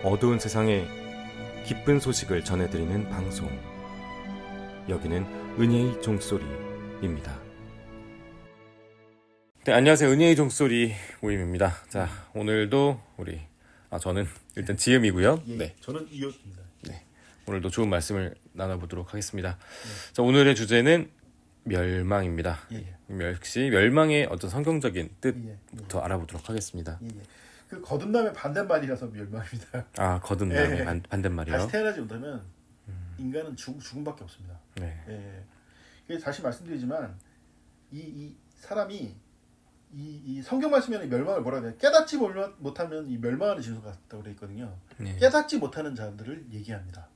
어두운 세상에 기쁜 소식을 전해드리는 방송. 여기는 은혜의 종소리입니다. 네, 안녕하세요. 은혜의 종소리 모임입니다. 자, 오늘도 저는 일단 지음이고요. 예, 네, 저는 이었습니다. 네, 오늘도 좋은 말씀을 나눠보도록 하겠습니다. 자, 오늘의 주제는 멸망입니다. 역시 멸망의 어떤 성경적인 뜻부터 알아보도록 하겠습니다. 그 거듭남의 반대말이라서 멸망입니다. 아, 거듭남의 반대말이요? 다시 태어나지 못하면 인간은 죽음밖에 없습니다. 네. 그래서 다시 말씀드리지만 이 사람이 이 성경 말씀에 멸망을 뭐라 해야 깨닫지 못하면 이 멸망하는 진수 같다고 그래 있거든요. 네. 깨닫지 못하는 자들을 얘기합니다.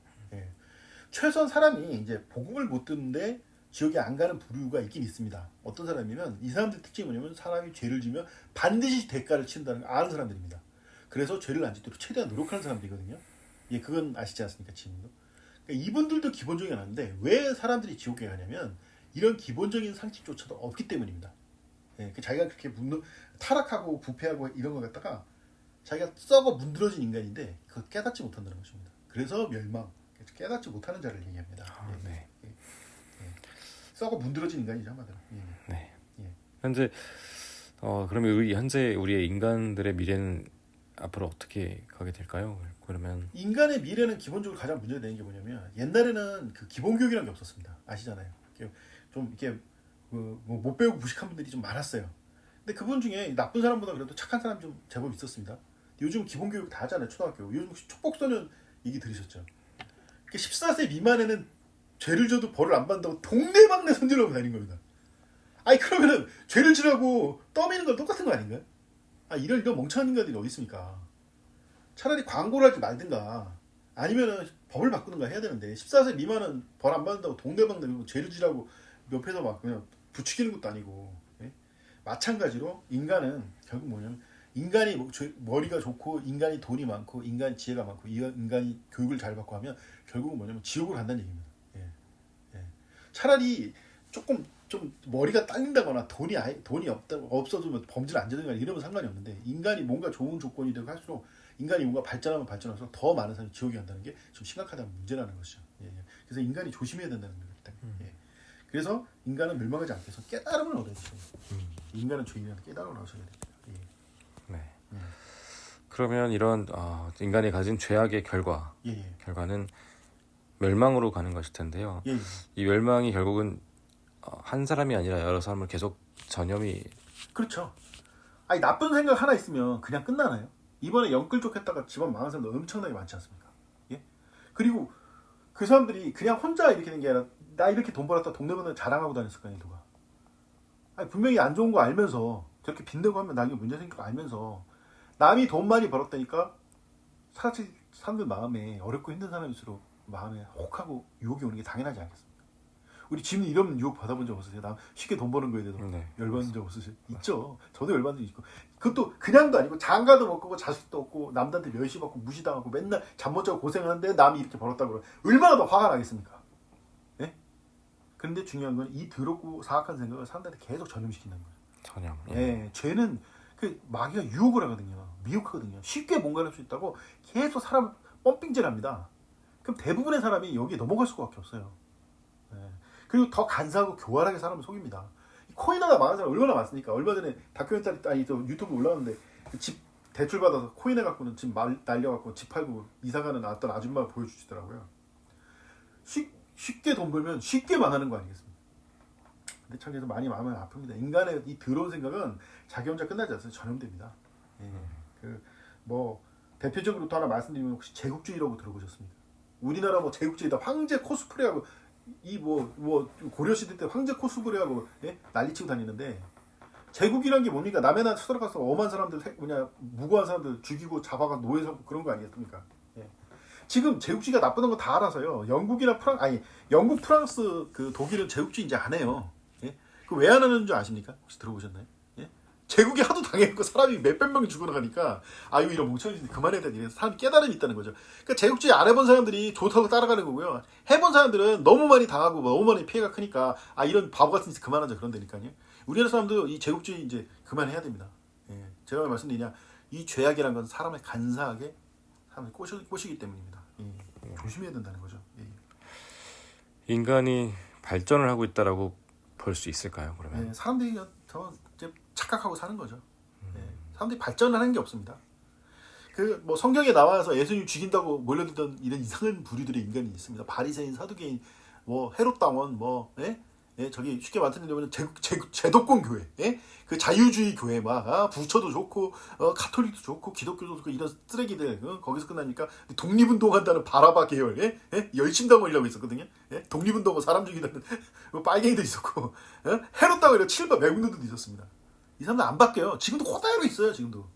최소한 사람이 이제 복음을 못 듣는데 지옥에 안 가는 부류가 있긴 있습니다. 어떤 사람이면 이 사람들 특징이 뭐냐면 사람이 죄를 지면 반드시 대가를 치른다는 걸 아는 사람들입니다. 그래서 죄를 안 짓도록 최대한 노력하는 사람들이거든요. 그건 아시지 않습니까, 지금도? 그러니까 이분들도 기본적인 게 아는데 왜 사람들이 지옥에 가냐면 이런 기본적인 상식조차도 없기 때문입니다. 자기가 그렇게 타락하고 부패하고 이런 거 갖다가 자기가 썩어 문드러진 인간인데 그걸 깨닫지 못한다는 것입니다. 그래서 멸망, 깨닫지 못하는 자를 얘기합니다. 네. 썩어 문드러진 인간이죠, 한마디로. 네. 현재 그러면 현재 우리의 인간들의 미래는 앞으로 어떻게 가게 될까요? 그러면 인간의 미래는 기본적으로 가장 문제가 되는 게 뭐냐면 옛날에는 그 기본 교육이라는 게 없었습니다. 아시잖아요. 좀 이렇게 못 배우고 무식한 분들이 좀 많았어요. 근데 그분 중에 나쁜 사람보다 그래도 착한 사람이 좀 제법 있었습니다. 요즘 기본 교육 다 하잖아요, 초등학교. 요즘 혹시 촉복소년 얘기 들으셨죠? 14세 미만에는 죄를 져도 벌을 안 받는다고 동네방네 손질하고 다니는 겁니다. 아니 그러면은 죄를 지라고 떠미는 건 똑같은 거 아닌가요? 이런 멍청한 인간들이 어디 있습니까? 차라리 광고를 하지 말든가 아니면은 법을 바꾸든가 해야 되는데 14세 미만은 벌 안 받는다고 동네방네 죄를 지라고 옆에서 막 그냥 부추기는 것도 아니고. 마찬가지로 인간은 결국 뭐냐면 인간이 머리가 좋고 인간이 돈이 많고 인간이 지혜가 많고 인간이 교육을 잘 받고 하면 결국은 뭐냐면 지옥으로 간다는 얘기입니다. 차라리 조금 좀 머리가 딸린다거나 돈이 없어도 범죄를 안 저지르거나 이러면 상관이 없는데 인간이 뭔가 좋은 조건이 되고 할수록 인간이 뭔가 발전하면 발전할수록 더 많은 사람이 지옥에 간다는 게 좀 심각하다는 문제라는 것이죠. 그래서 인간이 조심해야 된다는 거기 때문에. 그래서 인간은 멸망하지 않기 위해서 깨달음을 얻어야 돼요. 인간은 죄인이라는 깨달음을 얻어야 돼요. 네. 그러면 이런 인간이 가진 죄악의 결과는 멸망으로 가는 것일 텐데요. 이 멸망이 결국은 한 사람이 아니라 여러 사람을 계속 전염이. 그렇죠. 나쁜 생각 하나 있으면 그냥 끝나나요? 이번에 영끌족 했다가 집안 망한 사람도 엄청나게 많지 않습니까? 그리고 그 사람들이 그냥 혼자 이렇게 된 게 아니라 나 이렇게 돈 벌었다 동네방네 자랑하고 다녔을 거 아니에요, 누가. 분명히 안 좋은 거 알면서 저렇게 빚내고 하면 나중에 문제 생길 거 알면서 남이 돈 많이 벌었다니까 사람들 마음에 어렵고 힘든 사람일수록 마음에 혹하고 유혹이 오는 게 당연하지 않겠습니까? 우리 지금 이런 유혹 받아본 적 없으세요? 나 쉽게 돈 버는 거에 대해서 열받은 적 없으세요? 있죠. 저도 열받은 적 있고. 그것도 그냥도 아니고 장가도 못 가고 자식도 없고 남들한테 멸시받고 무시당하고 맨날 잠 못 자고 고생하는데 남이 이렇게 벌었다고 그러면 얼마나 더 화가 나겠습니까? 그런데 중요한 건 이 더럽고 사악한 생각을 사람들한테 계속 전염시킨다는 거예요. 전염. 죄는 그 마귀가 유혹을 하거든요. 미혹하거든요. 쉽게 뭔가를 할 수 있다고 계속 사람 펌핑질합니다. 그럼 대부분의 사람이 여기에 넘어갈 수밖에 없어요. 그리고 더 간사하고 교활하게 사람을 속입니다. 코인 하나 망한 사람 얼마나 많습니까? 얼마 전에 다큐멘터리 유튜브 올라왔는데 집 대출 받아서 코인 해갖고는 집 날려갖고 집 팔고 이사가는 어떤 아줌마가 보여주시더라고요. 쉽게 돈 벌면 쉽게 망하는 거 아니겠습니까? 근데 참 그래서 많이 마음은 아픕니다. 인간의 이 더러운 생각은 자기 혼자 끝나지 않습니다. 전염됩니다. 대표적으로 또 하나 말씀드리면 혹시 제국주의라고 들어보셨습니까? 우리나라 제국주의다 황제 코스프레하고 고려시대 때 황제 코스프레하고 난리치고 다니는데 제국이란 게 뭡니까? 남의 나라 쳐들어가서 엄한 사람들 무고한 사람들 죽이고 잡아가 노예 삼고 그런 거 아니겠습니까? 지금 제국주의가 나쁘다는 거 다 알아서요. 영국, 프랑스, 독일은 제국주의 이제 안 해요. 그 왜 안 하는 줄 아십니까? 혹시 들어보셨나요? 제국이 하도 당해갖고 사람이 몇백 명이 죽어나가니까 이거 이런 멍청이들 그만해야 돼. 사람이 깨달음이 있다는 거죠. 그러니까 제국주의 안 해본 사람들이 좋다고 따라가는 거고요. 해본 사람들은 너무 많이 당하고 너무 많이 피해가 크니까 이런 바보 같은 짓 그만하자 그런다니까요. 우리나라 사람도 이 제국주의 이제 그만해야 됩니다. 제가 왜 말씀드리냐, 이 죄악이란 건 사람을 간사하게 사람들이 꼬시기 때문입니다. 조심해야 된다는 거죠. 인간이 발전을 하고 있다라고 볼 수 있을까요? 그러면 사람들이 더 이제 착각하고 사는 거죠. 사람들이 발전을 하는 게 없습니다. 그 뭐 성경에 나와서 예수님 죽인다고 몰려들던 이런 이상한 부류들의 인간이 있습니다. 바리새인, 사두개인, 뭐 헤롯 당원, 저기 쉽게 말씀드리면 제도권 교회, 그 자유주의 교회 막 부처도 좋고 가톨릭도 좋고 기독교도 좋고 이런 쓰레기들 거기서 끝나니까 독립운동한다는 바라바 계열, 열심당원이라고 있었거든요. 독립운동은 사람 죽이다는 빨갱이도 있었고, 헤롯 당원이라 칠바 매국노도 있었습니다. 이 사람들 안 바뀌어요. 지금도 그대로 있어요. 지금도.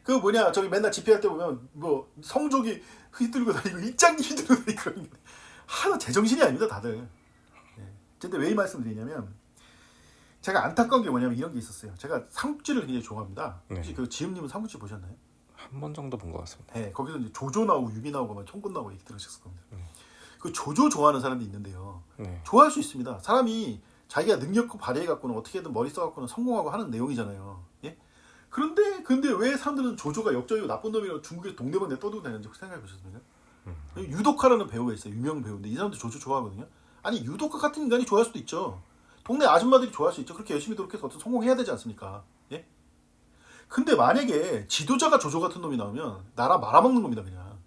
그 뭐냐 저기 맨날 집회할 때 보면 뭐 성족이 휘둘고 다니고 입장이 휘둘고 다니고 그런 게 하나 제정신이 아닙니다 다들. 근데 왜 이 말씀드리냐면 제가 안타까운 게 뭐냐면 이런 게 있었어요. 제가 삼국지를 굉장히 좋아합니다. 혹시 그 지음님은 삼국지 보셨나요? 한 번 정도 본 것 같습니다. 네, 거기서 이제 조조 나오고 유비 나오고 막 총군 나오고 이렇게 들으셨을 겁니다. 그 조조 좋아하는 사람도 있는데요. 좋아할 수 있습니다. 사람이 자기가 능력을 발휘해 갖고는 어떻게든 머리 써 갖고는 성공하고 하는 내용이잖아요. 근데 왜 사람들은 조조가 역적이고 나쁜 놈이라고 중국에서 동네방네 떠들고 다니는지 생각해 보셨습니까? 유독화라는 배우가 있어요. 유명 배우인데 이 사람도 조조 좋아하거든요. 아니 유독화 같은 인간이 좋아할 수도 있죠. 동네 아줌마들이 좋아할 수 있죠. 그렇게 열심히 노력해서 어떤 성공해야 되지 않습니까? 근데 만약에 지도자가 조조 같은 놈이 나오면 나라 말아먹는 겁니다. 그냥.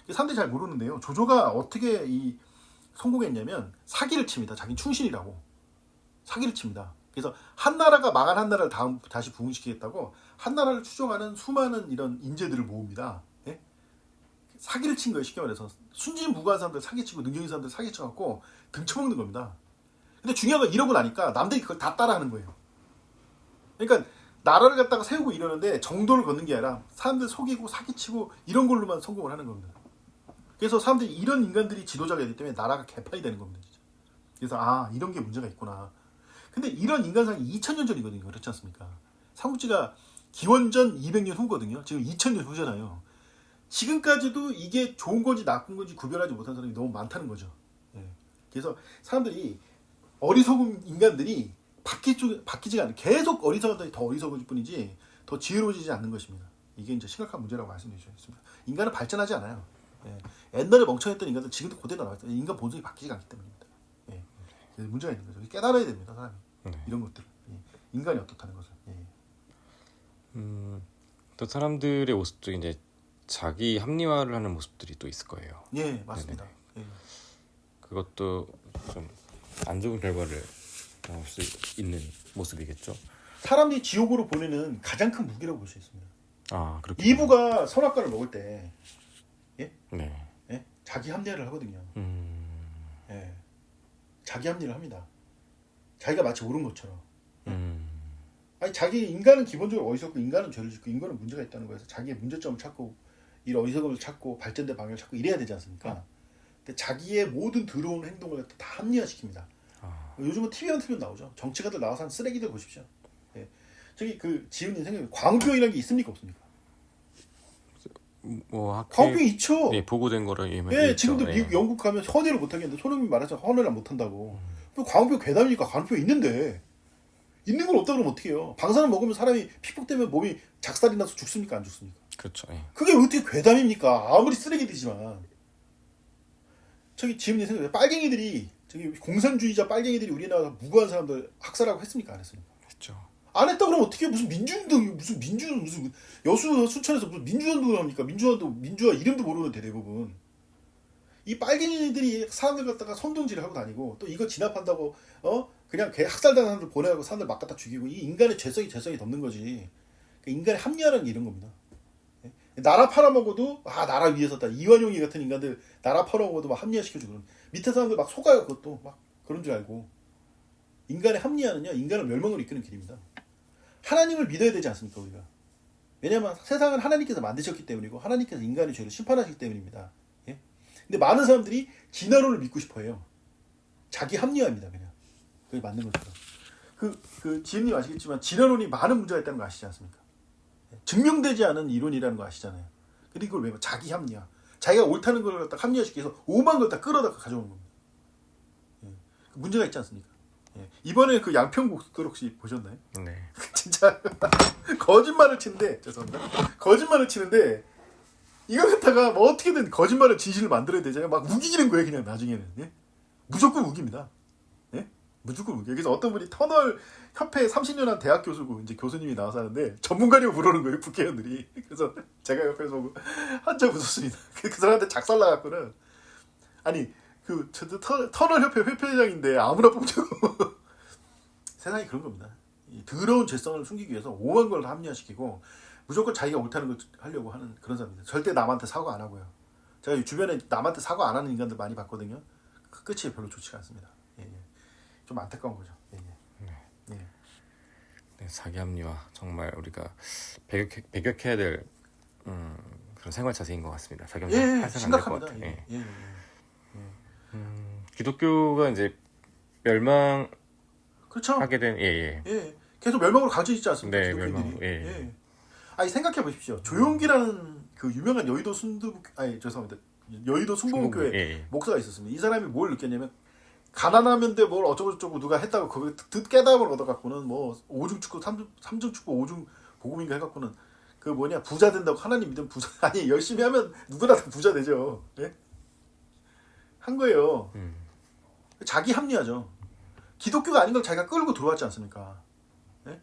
사람들이 잘 모르는데요. 조조가 어떻게 이 성공했냐면 사기를 칩니다. 자기 충신이라고. 사기를 칩니다. 그래서 한 나라가 망한 한 나라를 다시 부흥시키겠다고 한 나라를 추종하는 수많은 이런 인재들을 모읍니다. 사기를 친 거예요. 쉽게 말해서 순진무구한 사람들 사기치고 능력 있는 사람들 사기쳐갖고 등쳐먹는 겁니다. 근데 중요한 건 이러고 나니까 남들이 그걸 다 따라하는 거예요. 그러니까 나라를 갖다가 세우고 이러는데 정도를 걷는 게 아니라 사람들 속이고 사기치고 이런 걸로만 성공을 하는 겁니다. 그래서 사람들이 이런 인간들이 지도자가 되기 때문에 나라가 개판이 되는 겁니다. 진짜. 그래서 이런 게 문제가 있구나. 근데 이런 인간상이 2000년 전이거든요. 그렇지 않습니까? 삼국지가 기원전 200년 후거든요. 지금 2000년 후잖아요. 지금까지도 이게 좋은 건지 나쁜 건지 구별하지 못한 사람이 너무 많다는 거죠. 그래서 사람들이 어리석은 인간들이 바뀌지가 않아요. 계속 어리석은 사람이 더 어리석을 뿐이지 더 지혜로워지지 않는 것입니다. 이게 이제 심각한 문제라고 말씀드리겠습니다. 인간은 발전하지 않아요. 옛날에 멍청했던 인간들 지금도 그대로 나와 있어요. 인간 본성이 바뀌지 않기 때문입니다. 그래서 문제가 있는 거죠. 깨달아야 됩니다, 사람이. 이런 것들. 인간이 어떻다는 것을. 또 사람들의 모습 중에 이제 자기 합리화를 하는 모습들이 또 있을 거예요. 예, 맞습니다. 그것도 좀 안 좋은 결과를 나올 수 있는 모습이겠죠. 사람들이 지옥으로 보내는 가장 큰 무기라고 볼 수 있습니다. 그렇군요. 이브가 선악과를 먹을 때, 네. 자기 합리화를 하거든요. 자기 합리를 합니다. 자기가 마치 옳은 것처럼. 아니 자기 인간은 기본적으로 어리석고 인간은 죄를 짓고 인간은 문제가 있다는 거에서 자기의 문제점을 찾고 이 어리석음을 찾고 발전된 방향을 찾고 이래야 되지 않습니까? 근데 자기의 모든 더러운 행동을 다 합리화시킵니다. 요즘은 TV만 틀면 나오죠. 정치가들 나와서 한 쓰레기들 보십시오. 저기 그 지은님 생각에 광우병이라는 게 있습니까 없습니까? 뭐 광우병 있죠. 보고된 거라 지금도 미국, 영국 가면 헌혈을 못 하겠는데 손흥민 말하자면 헌혈을 못 한다고. 광우병 괴담이니까 광우병 있는데 있는 건 없다 그러면 어떻게 해요? 방사능 먹으면 사람이 피폭되면 몸이 작살이 나서 죽습니까 안 죽습니까? 그렇죠. 그게 어떻게 괴담입니까? 아무리 쓰레기들이지만. 저기 지금님 생각해 빨갱이들이 저기 공산주의자 빨갱이들이 우리나라 무고한 사람들 학살하고 했습니까 안 했습니까? 했죠. 안 했다 그러면 어떻게 무슨 민주운동 무슨 여수 순천에서 무슨 민주운동을 합니까? 민주화 이름도 모르는데 대부분 이 빨갱이들이 사람들 갖다가 선동질을 하고 다니고 또 이거 진압한다고 그냥 학살당한 사람들 보내고 사람들 막 갖다 죽이고 이 인간의 죄성이 덮는 거지. 인간의 합리화라는 게 이런 겁니다. 나라 팔아먹어도 나라 위에 섰다. 이완용이 같은 인간들 나라 팔아먹어도 막 합리화시켜주고 밑에 사람들 막 속아요. 그것도 막 그런 줄 알고. 인간의 합리화는요 인간을 멸망으로 이끄는 길입니다. 하나님을 믿어야 되지 않습니까 우리가? 왜냐하면 세상은 하나님께서 만드셨기 때문이고 하나님께서 인간의 죄를 심판하시기 때문입니다. 근데 많은 사람들이 진화론을 믿고 싶어해요. 자기 합리화입니다 그냥. 그게 맞는 거죠. 그 지은님 아시겠지만 진화론이 많은 문제가 있다는 거 아시지 않습니까? 증명되지 않은 이론이라는 거 아시잖아요. 근데 이걸 왜 자기 합리화. 자기가 옳다는 걸 갖다 합리화시켜서 오만 걸 다 끌어다 가져오는 겁니다. 문제가 있지 않습니까? 이번에 그 양평고속도로 혹시 보셨나요? 네. 진짜 거짓말을 치는데 죄송합니다. 거짓말을 치는데 이걸 갖다가 뭐 어떻게든 거짓말을 진실을 만들어야 되잖아요. 막 우기는 거예요, 그냥 나중에는. 예? 무조건 우깁니다. 예? 무조건 우겨. 그래서 어떤 분이 터널 협회 30년 한 대학 교수고 이제 교수님이 나와서 하는데 전문가라고 부르는 거예요, 국회의원들이. 그래서 제가 옆에서 보고 한참 웃었습니다. 그 사람한테 작살 나갖고는 아니 터널 협회 회장인데 아무나 뽑자고. 세상이 그런 겁니다. 이 더러운 죄성을 숨기기 위해서 오만 걸 합리화시키고 무조건 자기가 옳다는 걸 하려고 하는 그런 사람입니다. 절대 남한테 사과 안 하고요. 제가 주변에 남한테 사과 안 하는 인간들 많이 봤거든요. 그 끝이 별로 좋지가 않습니다. 예, 예. 좀 안타까운 거죠. 예, 예. 예. 네, 사기 합리화 정말 우리가 배격해야 될 그런 생활 자세인 것 같습니다. 사기 합리화 예, 해서는 안될것 심각합니다. 같아요. 예, 예, 예. 기독교가 이제 멸망하게 그렇죠. 된 예. 예. 계속 멸망으로 가지 있지 않습니까? 네, 기독교인들이. 멸망. 예. 예. 아니 생각해 보십시오. 조용기라는 그 유명한 여의도 죄송합니다. 여의도 순복음교회 예. 목사가 있었습니다. 이 사람이 뭘 느꼈냐면 가난하면 돼 뭘 어쩌고저쩌고 누가 했다고 그걸 깨달음을 얻어갖고는 뭐 오중 축구 삼중 축구 오중 복음인가 해갖고는 그 뭐냐 부자 된다고 하나님 믿으면 부자 아니 열심히 하면 누구나 다 부자 되죠. 예? 한 거예요. 자기 합리화죠. 기독교가 아닌 걸 자기가 끌고 들어왔지 않습니까? 예?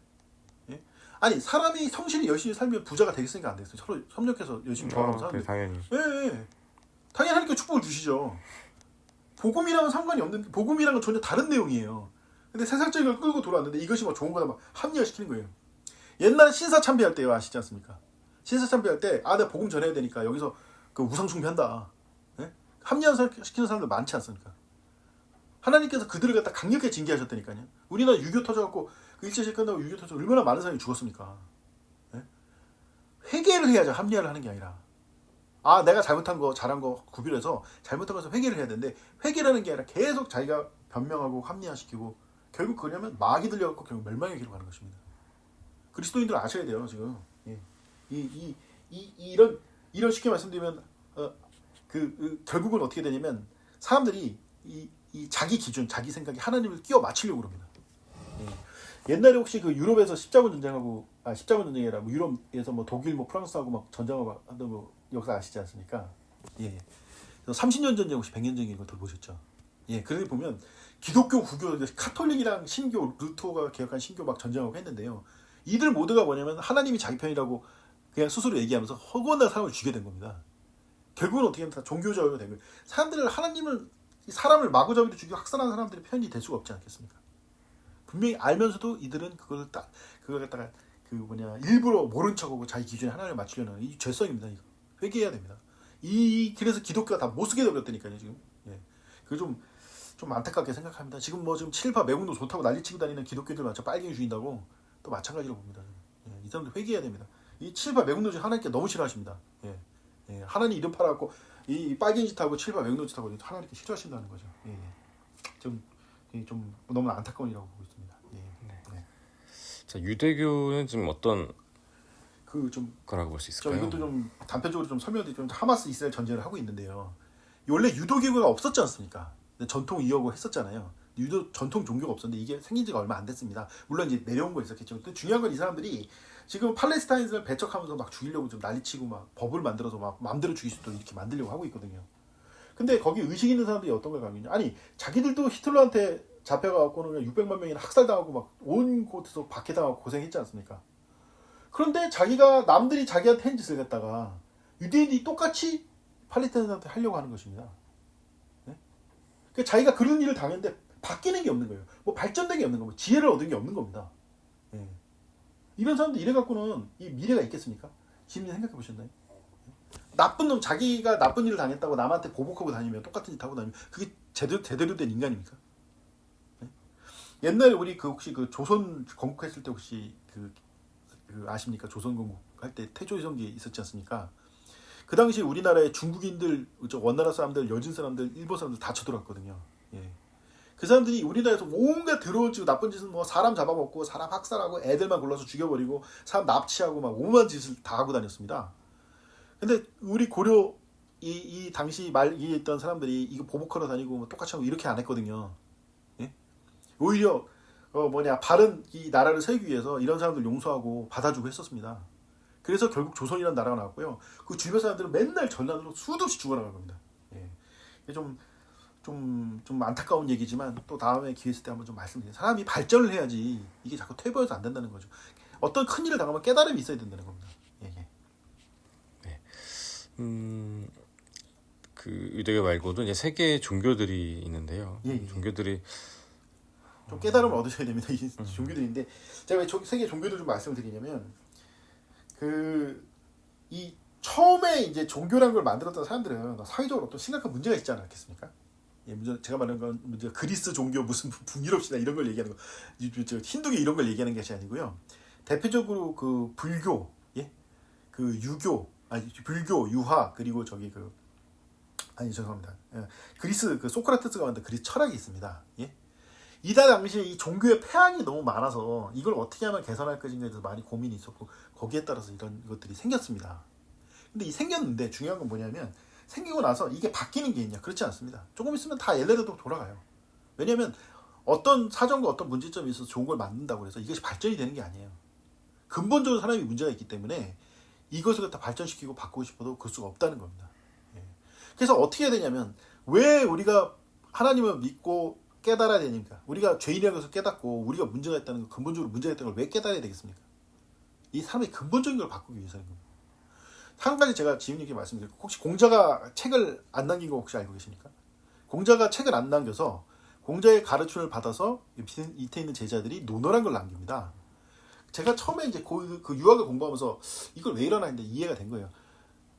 예? 아니 사람이 성실히 열심히 살면 부자가 되겠으니까 안 되겠어요. 서로 협력해서 열심히 도와가면서 사는데. 당연히. 예. 당연히 하나님께 축복을 주시죠. 복음이랑은 상관이 없는 복음이랑은 전혀 다른 내용이에요. 근데 세상적인 걸 끌고 돌아왔는데 이것이 막 좋은 거다 막 합리화시키는 거예요. 옛날에 신사참배할 때요 아시지 않습니까? 신사참배할 때 내가 복음 전해야 되니까 여기서 그 우상숭배한다. 예? 합리화시키는 사람들 많지 않습니까? 하나님께서 그들을 갖다 강력하게 징계하셨다니까요. 우리나라 6.25 터져갖고 그 일제시대 끝나고 6.25 터져 얼마나 많은 사람이 죽었습니까? 예? 회개를 해야죠. 합리화를 하는 게 아니라. 내가 잘못한 거 잘한 거 구별해서 잘못한 것에서 회개를 해야 되는데 회개라는 게 아니라 계속 자기가 변명하고 합리화시키고 결국 그러면 막이 들려갖고 결국 멸망의 길로 가는 것입니다. 그리스도인들 아셔야 돼요 지금. 예. 이런 쉽게 말씀드리면 결국은 어떻게 되냐면 사람들이 이 자기 기준, 자기 생각이 하나님을 끼워 맞추려고 그럽니다. 예. 옛날에 혹시 그 유럽에서 십자군 전쟁하고 십자군 전쟁이라 뭐 유럽에서 뭐 독일, 뭐 프랑스하고 막 전쟁하고 하던 뭐 역사 아시지 않습니까? 예. 30년 전쟁 혹시 100년 전쟁 이거 들어보셨죠? 예. 그래 보면 기독교, 구교, 카톨릭이랑 신교, 루터가 개혁한 신교 막 전쟁하고 했는데요. 이들 모두가 뭐냐면 하나님이 자기 편이라고 그냥 스스로 얘기하면서 허구한 사람을 죽게 된 겁니다. 결국은 어떻게 하면 다 종교적으로 된 거예요. 사람을 마구잡이로 죽이고 학살하는 사람들의 편이 될 수가 없지 않겠습니까? 분명히 알면서도 이들은 그걸 갖다가 일부러 모른 척하고 자기 기준에 하나를 맞추려는 이 죄성입니다. 이거 회개해야 됩니다. 그래서 기독교가 다 못쓰게 되었다니까요 지금. 예. 그거 좀 안타깝게 생각합니다. 지금 지금 칠파 매국노 좋다고 난리치고 다니는 기독교들 많죠. 빨갱이 주인다고 또 마찬가지로 봅니다. 예. 이 사람들 회개해야 됩니다. 이 칠파 매국노 중 하나님께 너무 싫어하십니다. 예. 예. 하나님 이름 팔아갖고 이 빨갱이 짓하고 칠파 매국노 짓하고 하나님께 싫어하신다는 거죠. 예. 좀 너무 안타까운 일이라고 보고 있습니다. 예. 네. 자, 유대교는 지금 어떤 좀 거라고 볼 수 있을까요? 이것도 좀 단편적으로 좀 설명드리면 하마스 이스라엘 전쟁을 하고 있는데요. 원래 유도교가 없었지 않습니까? 전통 이어고 했었잖아요. 전통 종교가 없었는데 이게 생긴 지가 얼마 안 됐습니다. 물론 이제 내려온 거 있었겠죠. 근데 중요한 건 이 사람들이 지금 팔레스타인을 배척하면서 막 죽이려고 좀 난리치고 막 법을 만들어서 막 마음대로 죽일 수 있도록 이렇게 만들려고 하고 있거든요. 근데 거기 의식 있는 사람들이 어떤 걸 가면요. 아니 자기들도 히틀러한테 잡혀가고는 그냥 600만 명이나 학살당하고 막 온 곳에서 박해당하고 고생했지 않습니까? 그런데 남들이 자기한테 한 짓을 갖다가 유대인이 똑같이 팔레스타인한테 하려고 하는 것입니다. 네? 그러니까 자기가 그런 일을 당했는데 바뀌는 게 없는 거예요. 뭐 발전된 게 없는 거고 지혜를 얻은 게 없는 겁니다. 네. 이런 사람들 이래 갖고는 이 미래가 있겠습니까? 지금 생각해 보셨나요? 나쁜 놈 자기가 나쁜 일을 당했다고 남한테 보복하고 다니면 똑같은 짓 하고 다니면 그게 제대로 된 인간입니까? 네? 옛날에 우리 혹시 조선 건국했을 때 혹시 아십니까? 조선 건국할 때 태조이성기 있었지 않습니까? 그 당시 우리나라에 중국인들, 원나라 사람들, 여진 사람들, 일본 사람들 다 쳐들어왔거든요. 예. 그 사람들이 우리나라에서 온갖 더러운 짓, 나쁜 짓은 뭐 사람 잡아먹고 사람 학살하고 애들만 골라서 죽여버리고 사람 납치하고 막 오만 짓을 다 하고 다녔습니다. 근데 우리 고려 이 당시 말기에 있던 사람들이 이거 보복하러 다니고 뭐 똑같이 하고 이렇게 안 했거든요. 예? 오히려 바른 이 나라를 세우기 위해서 이런 사람들 용서하고 받아주고 했었습니다. 그래서 결국 조선이라는 나라가 나왔고요. 그 주변 사람들은 맨날 전란으로 수도 없이 죽어나간 겁니다. 예. 이게 좀 안타까운 얘기지만 또 다음에 기회 있을 때 한번 좀 말씀드려요. 사람이 발전을 해야지 이게 자꾸 퇴보해서 안 된다는 거죠. 어떤 큰 일을 당하면 깨달음이 있어야 된다는 겁니다. 예, 예. 네. 그 유대교 말고도 이제 세계 종교들이 있는데요. 예, 예. 종교들이 좀 깨달음을 얻으셔야 됩니다. 이 종교들인데 제가 왜 세계 종교들 좀 말씀드리냐면 이 처음에 이제 종교라는 걸 만들었던 사람들은 사회적으로 어떤 심각한 문제가 있지 않았겠습니까? 예, 제가 말하는 건 문제 그리스 종교 무슨 북유럽시나 이런 걸 얘기하는 거, 힌두교 이런 걸 얘기하는 것이 아니고요. 대표적으로 그 불교, 예, 그 유교, 불교, 유화 그리고 죄송합니다. 예, 그리스 그 소크라테스가 만든 그리스 철학이 있습니다. 예. 이달 당시에 이 종교의 폐항이 너무 많아서 이걸 어떻게 하면 개선할 것인가에 대해서 많이 고민이 있었고 거기에 따라서 이런 것들이 생겼습니다. 근데 이 생겼는데 중요한 건 뭐냐면 생기고 나서 이게 바뀌는 게 있냐? 그렇지 않습니다. 조금 있으면 다 옛날대로 돌아가요. 왜냐하면 어떤 사정과 어떤 문제점이 있어서 좋은 걸 만든다고 해서 이것이 발전이 되는 게 아니에요. 근본적으로 사람이 문제가 있기 때문에 이것을 갖다 발전시키고 바꾸고 싶어도 그럴 수가 없다는 겁니다. 예. 그래서 어떻게 해야 되냐면 왜 우리가 하나님을 믿고 깨달아야 되니까 우리가 죄인이라는 것을 깨닫고 우리가 문제가 있다는 걸 근본적으로 문제가 있다는 걸 왜 깨달아야 되겠습니까? 이 사람의 근본적인 걸 바꾸기 위해서인 겁니다. 한 가지 제가 지훈님께 말씀드릴게요. 혹시 공자가 책을 안 남긴 거 혹시 알고 계십니까? 공자가 책을 안 남겨서 공자의 가르침을 받아서 밑에 있는 제자들이 논어란 걸 남깁니다. 제가 처음에 이제 그 유학을 공부하면서 이걸 왜 이러나 했는데 이해가 된 거예요.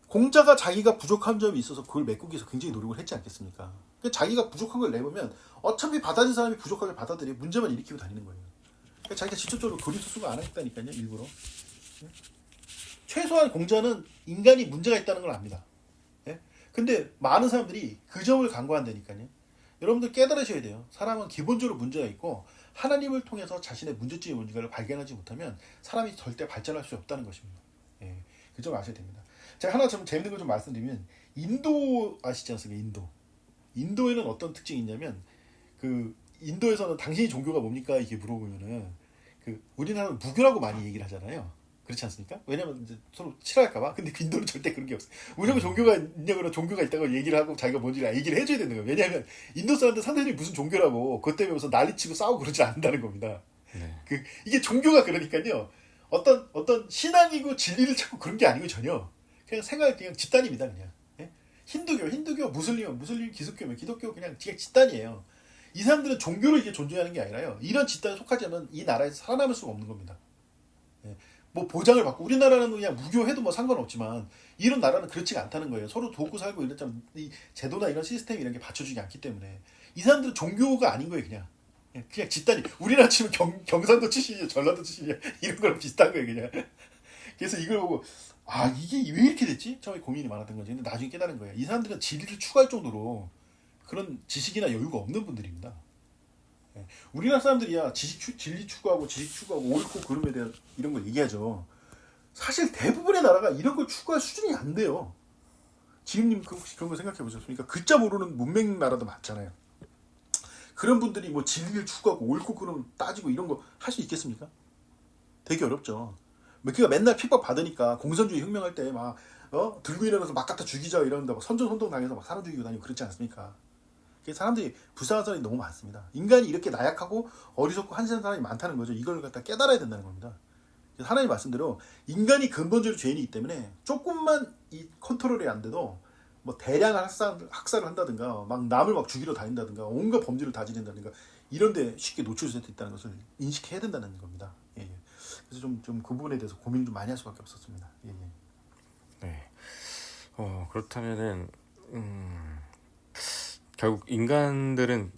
공자가 자기가 부족한 점이 있어서 그걸 메꾸기 위해서 굉장히 노력을 했지 않겠습니까? 그러니까 자기가 부족한 걸 내보면 어차피 받아들인 사람이 부족하게 받아들여 문제만 일으키고 다니는 거예요. 그러니까 자기가 직접적으로 그림 수습을 안 했다니까요, 일부러. 최소한 공자는 인간이 문제가 있다는 걸 압니다. 예? 근데 많은 사람들이 그 점을 간과한다니까요. 여러분들 깨달으셔야 돼요. 사람은 기본적으로 문제가 있고 하나님을 통해서 자신의 문제점이 뭔가를 발견하지 못하면 사람이 절대 발전할 수 없다는 것입니다. 예, 그 점 아셔야 됩니다. 제가 하나 좀 재밌는 거 좀 말씀드리면 인도 아시지 않습니까? 인도에는 어떤 특징이 있냐면 그 인도에서는 당신이 종교가 뭡니까? 이렇게 물어보면은 그 우리나라는 무교라고 많이 얘기를 하잖아요. 그렇지 않습니까? 왜냐면 이제 서로 싫어할까봐. 근데 그 인도는 절대 그런 게 없어요. 무조건 종교가 있냐고 종교가 있다고 얘기를 하고 자기가 뭔지 얘기를 해줘야 되는 거예요. 왜냐하면 인도 사람들 상대적으로 무슨 종교라고 그것 때문에 무슨 난리치고 싸우고 그러지 않는다는 겁니다. 네. 이게 종교가 그러니까요. 어떤 신앙이고 진리를 찾고 그런 게 아니고 전혀 그냥 그냥 집단입니다. 그냥 예? 힌두교, 무슬림, 기독교 그냥 집단이에요. 이 사람들은 종교를 이게 존중하는 게 아니라요. 이런 집단에 속하지 않으면 이 나라에서 살아남을 수가 없는 겁니다. 예. 뭐 보장을 받고 우리나라는 그냥 무교해도 뭐 상관없지만 이런 나라는 그렇지가 않다는 거예요. 서로 돕고 살고 이랬잖아. 이 제도나 이런 시스템 이런 게 받쳐주지 않기 때문에 이 사람들은 종교가 아닌 거예요. 그냥 집단이 우리나라 치면 경상도 출신이야 전라도 출신이야 이런 거랑 비슷한 거예요. 그냥 그래서 이걸 보고 이게 왜 이렇게 됐지? 처음에 고민이 많았던 거지. 근데 나중에 깨달은 거예요. 이 사람들은 진리를 추구할 정도로 그런 지식이나 여유가 없는 분들입니다. 우리나라 사람들이야 진리 추구하고 지식 추구하고 옳고 그름에 대한 이런 걸 얘기하죠. 사실 대부분의 나라가 이런 걸 추구할 수준이 안 돼요. 지금님 혹시 그런 거 생각해 보셨습니까? 글자 모르는 문맹 나라도 많잖아요. 그런 분들이 뭐 진리를 추구하고 옳고 그름 따지고 이런 거 할 수 있겠습니까? 되게 어렵죠. 그러니까 맨날 핍박 받으니까 공산주의 혁명할 때 막 들고 일어나서 막 갖다 죽이자 이러는데 막 선전선동 당해서 막 사람 죽이고 다니고 그렇지 않습니까? 사람들이 불쌍한 사람이 너무 많습니다. 인간이 이렇게 나약하고 어리석고 한심한 사람이 많다는 거죠. 이걸 갖다 깨달아야 된다는 겁니다. 하나님 말씀대로 인간이 근본적으로 죄인이기 때문에 조금만 이 컨트롤이 안 돼도 뭐 대량한 학살을 한다든가 막 남을 막 죽이러 다닌다든가 온갖 범죄를 다지는다든가 이런데 쉽게 노출될 수 있다는 것을 인식해야 된다는 겁니다. 예. 그래서 좀 그 부분에 대해서 고민을 좀 많이 할 수밖에 없었습니다. 예. 네. 그렇다면은 결국 인간들은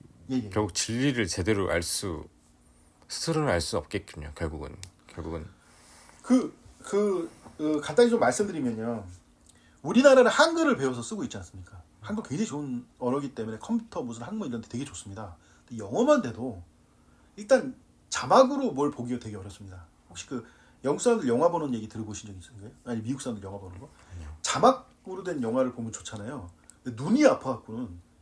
결국 진리를 제대로 스스로는 알 수 없겠군요. 결국은 간단히 좀 말씀드리면요. 우리나라는 한글을 배워서 쓰고 있지 않습니까? 한글 굉장히 좋은 언어이기 때문에 컴퓨터 무슨 학문 이런 데 되게 좋습니다. 근데 영어만 돼도 일단 자막으로 뭘 보기가 되게 어렵습니다. 혹시 영국 사람들 영화 보는 얘기 들어보신 적 있으신가요? 아니 미국 사람들 영화 보는 거? 자막으로 된 영화를 보면 좋잖아요. 근데 눈이 아파갖고는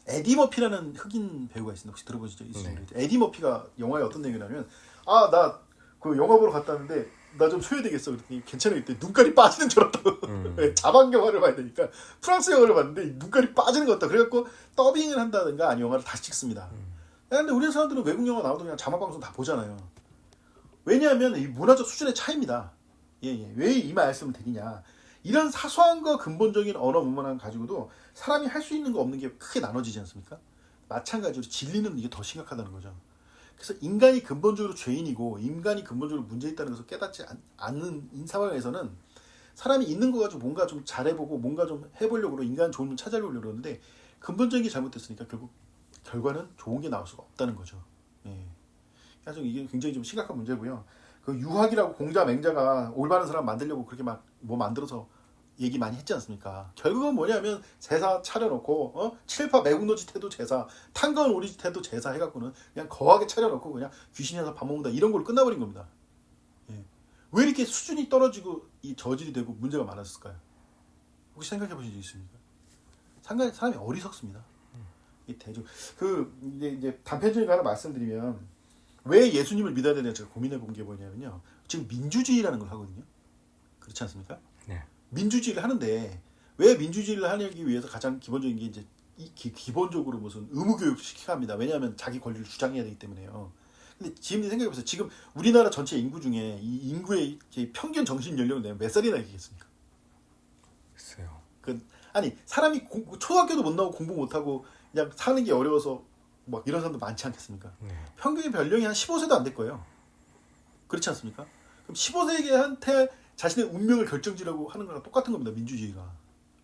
에디 머피라는 흑인 배우가 있습니다. 혹시 들어보신 적 있으신가요? 네. 에디 머피가 영화에 어떤 내용이냐면 나 그 영화 보러 갔다 왔는데 나 좀 소외되겠어. 그랬더니 괜찮아요. 그때 눈깔이 빠지는 줄 알았다고. 자방 영화를 봐야 되니까 프랑스 영화를 봤는데 눈깔이 빠지는 것 같다. 그래갖고 더빙을 한다든가 아니 영화를 다시 찍습니다. 근데 우리 사람들은 외국 영화 나와도 그냥 자막 방송 다 보잖아요. 왜냐하면 이 문화적 수준의 차이입니다. 예. 왜 이 말씀을 드리냐. 이런 사소한 거 근본적인 언어 문화만 가지고도 사람이 할 수 있는 거 없는 게 크게 나눠지지 않습니까? 마찬가지로 진리는 이게 더 심각하다는 거죠. 그래서 인간이 근본적으로 죄인이고 인간이 근본적으로 문제 있다는 것을 깨닫지 않는 상황에서는 사람이 있는 거 가지고 뭔가 좀 잘해보고 뭔가 좀 해보려고 인간 좋은 걸 찾아보려고 그러는데 근본적인 게 잘못됐으니까 결국 결과는 좋은 게 나올 수가 없다는 거죠. 예. 그래서 이게 굉장히 좀 심각한 문제고요. 그 유학이라고 공자 맹자가 올바른 사람 만들려고 그렇게 막 뭐 만들어서 얘기 많이 했지 않습니까? 결국은 뭐냐면 제사 차려놓고 칠파 매국노짓 해도 제사, 탄건 오리짓 해도 제사 해갖고는 그냥 거하게 차려놓고 그냥 귀신이라서 밥 먹는다 이런 걸로 끝나버린 겁니다. 예. 왜 이렇게 수준이 떨어지고 이 저질이 되고 문제가 많았을까요? 혹시 생각해 보신 적 있습니까? 사람이 어리석습니다. 이 대중 이제 단편적인 거 하나 말씀드리면 왜 예수님을 믿어야 되냐 제가 고민해 본 게 뭐냐면요. 지금 민주주의라는 걸 하거든요. 그렇지 않습니까? 네. 민주주의를 하는데 왜 민주주의를 하기 위해서 가장 기본적인 게 이제 기본적으로 무슨 의무교육 시켜야 합니다. 왜냐하면 자기 권리를 주장해야 되기 때문에요. 근데 지금 생각해 보세요. 지금 우리나라 전체 인구 중에 이 인구의 평균 정신 연령은 몇 살이나 되겠습니까? 글쎄요. 아니 사람이 초등학교도 못 나오고 공부 못 하고 그냥 사는 게 어려워서 막 이런 사람도 많지 않겠습니까? 네. 평균 연령이 한 15세도 안 될 거예요. 그렇지 않습니까? 그럼 15세한테 자신의 운명을 결정지라고 하는 거랑 똑같은 겁니다. 민주주의가.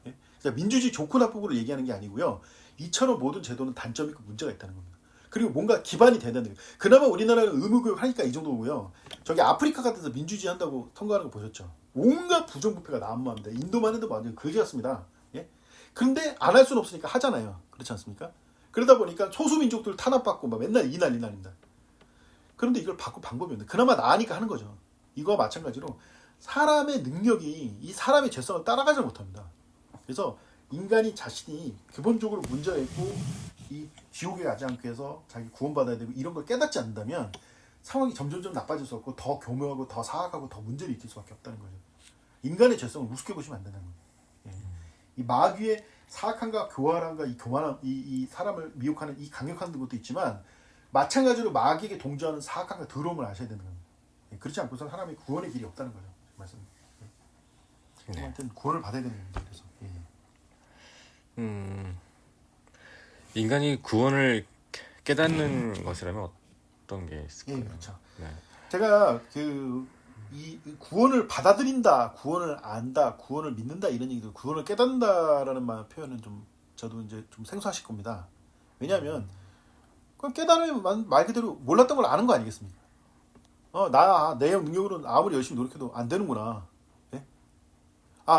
예? 그러니까 민주주의 좋고 나쁘고로 얘기하는 게 아니고요. 이처럼 모든 제도는 단점이 있고 문제가 있다는 겁니다. 그리고 뭔가 기반이 돼야 되는 거예요. 그나마 우리나라는 의무교육 하니까 이 정도고요. 저기 아프리카 같은 데서 민주주의 한다고 통과하는 거 보셨죠? 온갖 부정부패가 난무합니다. 인도만 해도 완전 그지였습니다. 예? 그런데 안 할 수는 없으니까 하잖아요. 그렇지 않습니까? 그러다 보니까 소수민족들 탄압받고 막 맨날 이 난리입니다. 그런데 이걸 바꿀 방법이 없는데 그나마 나으니까 하는 거죠. 이거와 마찬가지로 사람의 능력이 이 사람의 죄성을 따라가지 못합니다. 그래서 인간이 자신이 기본적으로 문제가 있고 이 지옥에 가지 않기 위해서 자기 구원받아야 되고 이런 걸 깨닫지 않는다면 상황이 점점점 나빠질 수 없고 더 교묘하고 더 사악하고 더 문제를 일으킬 수밖에 없다는 거죠. 인간의 죄성을 우습게 보시면 안 된다는 거예요. 예. 이 마귀의 사악함과 교활함과 이 교만함, 이 사람을 미혹하는 이 강력한 것도 있지만 마찬가지로 마귀에게 동조하는 사악함과 더러움을 아셔야 되는 겁니다. 예. 그렇지 않고서 사람이 구원의 길이 없다는 거죠. 말씀. 네. 하여튼 구원을 받아야 되는 겁니다. 그래서. 인간이 구원을 깨닫는 것이라면 어떤 게 있을까요? 예, 그렇죠. 네. 제가 이 구원을 받아들인다, 구원을 안다, 구원을 믿는다 이런 얘기들, 구원을 깨닫는다라는 표현은 좀 저도 이제 좀 생소하실 겁니다. 왜냐하면 그럼 깨달으면 말 그대로 몰랐던 걸 아는 거 아니겠습니까? 내 능력으로는 아무리 열심히 노력해도 안 되는구나. 예?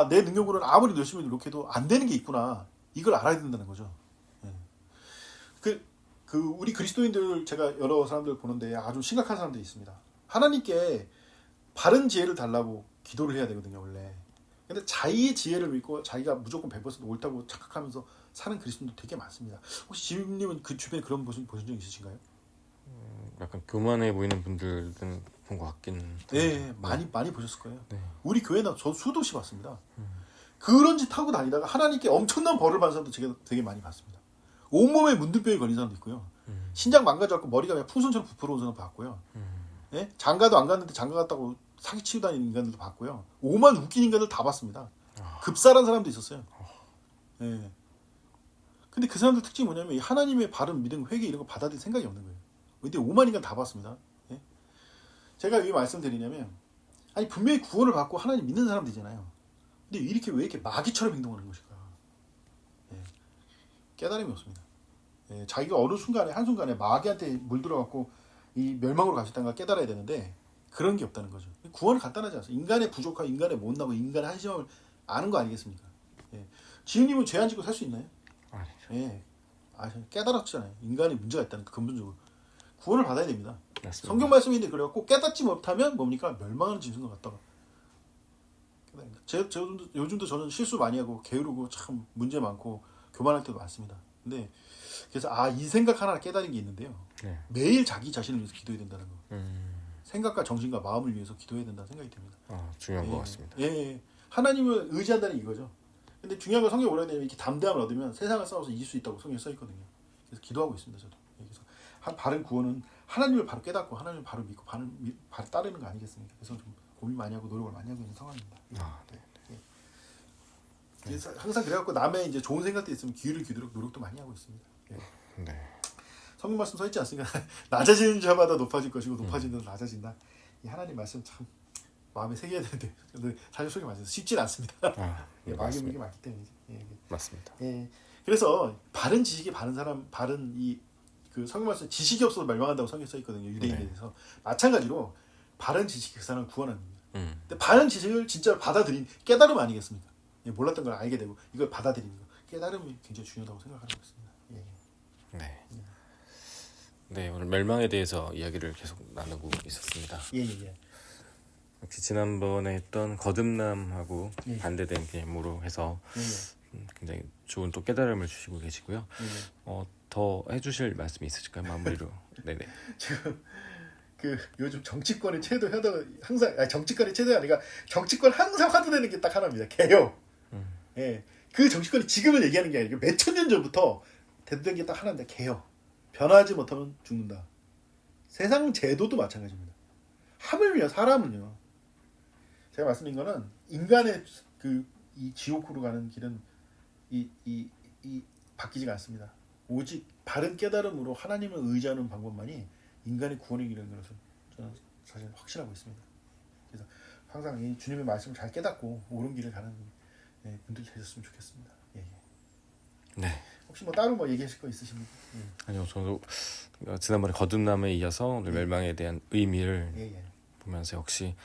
내 능력으로는 아무리 열심히 노력해도 안 되는 게 있구나. 이걸 알아야 된다는 거죠. 예. 우리 그리스도인들 제가 여러 사람들 보는데 아주 심각한 사람들이 있습니다. 하나님께 바른 지혜를 달라고 기도를 해야 되거든요, 원래. 근데 자기의 지혜를 믿고 자기가 무조건 100% 옳다고 착각하면서 사는 그리스도인도 되게 많습니다. 혹시 지금님은 그 주변에 그런 보신 적 있으신가요? 약간 교만해 보이는 분들은 본 것 같긴. 네, 많이 보셨을 거예요. 네. 우리 교회는 저 수도 없이 봤습니다. 그런 짓 하고 다니다가 하나님께 엄청난 벌을 받은 사람도 제가 되게 많이 봤습니다. 온몸에 문둥병이 걸린 사람도 있고요. 신장 망가져갖고 머리가 그냥 풍선처럼 부풀어온 사람도 봤고요. 예? 장가도 안 갔는데 장가 갔다고 사기치고 다니는 인간들도 봤고요. 오만 웃긴 인간들 다 봤습니다. 급살한 사람도 있었어요. 예. 근데 그 사람들 특징이 뭐냐면 하나님의 바른 믿음, 회개 이런 거 받아들일 생각이 없는 거예요. 근데 오만 인간 다 봤습니다. 예? 제가 왜 말씀드리냐면 아니 분명히 구원을 받고 하나님 믿는 사람들이잖아요. 근데 왜 이렇게 마귀처럼 행동하는 것일까? 예. 깨달음이 없습니다. 예. 자기가 어느 순간에 한순간에 마귀한테 물들어갖고 이 멸망으로 가셨다는 걸 깨달아야 되는데 그런 게 없다는 거죠. 구원은 간단하지 않습니다. 인간의 부족하고 인간의 못나고 인간의 한심함을 아는 거 아니겠습니까? 예. 지은님은 죄 안 짓고 살 수 있나요? 아니죠. 예. 깨달았잖아요. 인간의 문제가 있다는 거 근본적으로. 구원을 받아야 됩니다. 맞습니다. 성경 말씀인데 그래갖고 깨닫지 못하면 뭡니까? 멸망하는 짐승과 같다가. 요즘도 저는 실수 많이 하고 게으르고 참 문제 많고 교만할 때도 많습니다. 근데 그래서 이 생각 하나 깨달은 게 있는데요. 네. 매일 자기 자신을 위해서 기도해야 된다는 거. 생각과 정신과 마음을 위해서 기도해야 된다는 생각이 듭니다. 중요한 것 같습니다. 예. 하나님을 의지한다는 이거죠. 근데 중요한 건 성경에 뭐라 해야 되냐면 이렇게 담대함을 얻으면 세상을 싸워서 이길 수 있다고 성경에 써 있거든요. 그래서 기도하고 있습니다. 저도. 그래서 바른 구원은 하나님을 바로 깨닫고 하나님을 바로 믿고 바로 따르는 거 아니겠습니까? 그래서 좀 고민 많이 하고 노력을 많이 하고 있는 상황입니다. 네. 그래서 항상 그래갖고 남의 이제 좋은 생각도 있으면 귀를 기울이도록 노력도 많이 하고 있습니다. 네. 성경 말씀 써 있지 않습니까? 낮아지는 자마다 높아질 것이고 높아지는 자마다 낮아진다. 이 하나님 말씀 참 마음에 새겨야 되는데 사실 속이 맞아서 쉽진 않습니다. 막연하게 많기 때문이죠. 맞습니다. 그래서 바른 지식이 바른 사람, 바른 그 성경 말씀 지식이 없어서 멸망한다고 성경에 써 있거든요. 유대인에 대해서 마찬가지로 바른 지식이 그 사람을 구원합니다. 근데 바른 지식을 진짜 받아들인 깨달음 아니겠습니까? 몰랐던 걸 알게 되고 이걸 받아들이는 거 깨달음이 굉장히 중요하다고 생각하고 있습니다. 네, 오늘 멸망에 대해서 이야기를 계속 나누고 있었습니다. 역시 지난번에 했던 거듭남하고 반대된 개념으로 해서 굉장히 좋은 또 깨달음을 주시고 계시고요. 더 해주실 말씀이 있으실까요? 마무리로. 네네. 지금 그 요즘 정치권의 최대 하다가 항상 정치권의 최대가 아니라 정치권 항상 화두되는 게 딱 하나입니다. 개혁. 그 정치권이 지금을 얘기하는 게 아니고 몇천 년 전부터 됐던 게 딱 하나인데 개혁. 변하지 못하면 죽는다. 세상 제도도 마찬가지입니다. 하물며 사람은요. 제가 말씀드린 거는 인간의 이 지옥으로 가는 길은 이 바뀌지가 않습니다. 오직 바른 깨달음으로 하나님을 의지하는 방법만이 인간의 구원의 길인 것을 저는 사실 확신하고 있습니다. 그래서 항상 이 주님의 말씀을 잘 깨닫고 옳은 길을 가는 분들이 되셨으면 좋겠습니다. 네. 혹시 뭐 따로 뭐 얘기하실 거 있으십니까? 아니요, 저도 지난번에 거듭남에 이어서 오늘 멸망에 대한 의미를 보면서 역시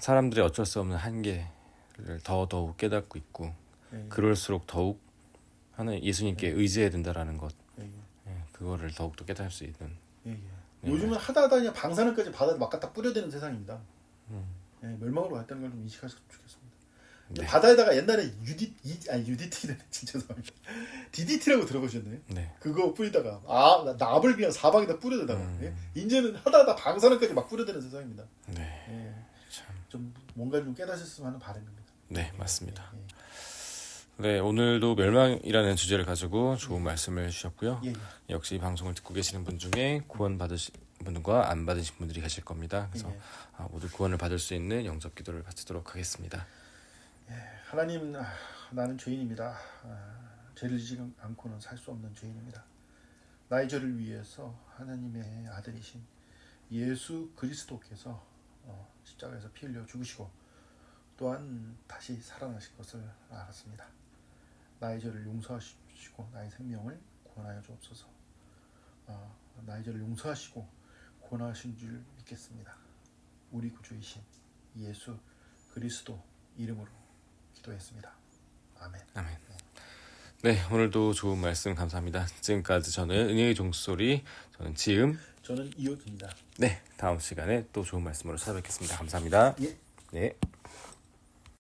사람들의 어쩔 수 없는 한계를 더더욱 깨닫고 있고 그럴수록 더욱 하나님 예수님께 의지해야 된다라는 것 그거를 더욱더 깨달을 수 있는 요즘은 하다 그냥 방사능까지 바다에 막 갖다 뿌려대는 세상입니다. 멸망으로 갔다는 걸 좀 인식하셨으면 좋겠습니다. 바다에다가 옛날에 UDT는 진짜 죄송합니다. DDT라고 들어보셨나요? 그거 뿌리다가 납을 그냥 사방에다 뿌려대다가 이제는 하다 방사능까지 막 뿌려대는 세상입니다. 좀 뭔가 좀 깨닫으셨으면 하는 바람입니다. 네, 맞습니다. 네, 오늘도 멸망이라는 주제를 가지고 좋은 말씀을 주셨고요. 역시 이 방송을 듣고 계시는 분 중에 구원 받으신 분과 안 받으신 분들이 계실 겁니다. 그래서 모두 구원을 받을 수 있는 영접 기도를 바치도록 하겠습니다. 하나님, 나는 죄인입니다. 죄를 지지 않고는 살 수 없는 죄인입니다. 나의 죄를 위해서 하나님의 아들이신 예수 그리스도께서 십자가에서 피 흘려 죽으시고 또한 다시 살아나실 것을 알았습니다. 나의 죄를 용서하시고 나의 생명을 구원하여 주옵소서. 나의 죄를 용서하시고 구원하신 줄 믿겠습니다. 우리 구주이신 예수 그리스도 이름으로 기도했습니다. 아멘. 네, 오늘도 좋은 말씀 감사합니다. 지금까지 저는 은혜의 종소리, 저는 지음, 저는 이호입니다. 네, 다음 시간에 또 좋은 말씀으로 찾아뵙겠습니다. 감사합니다. 예. 네.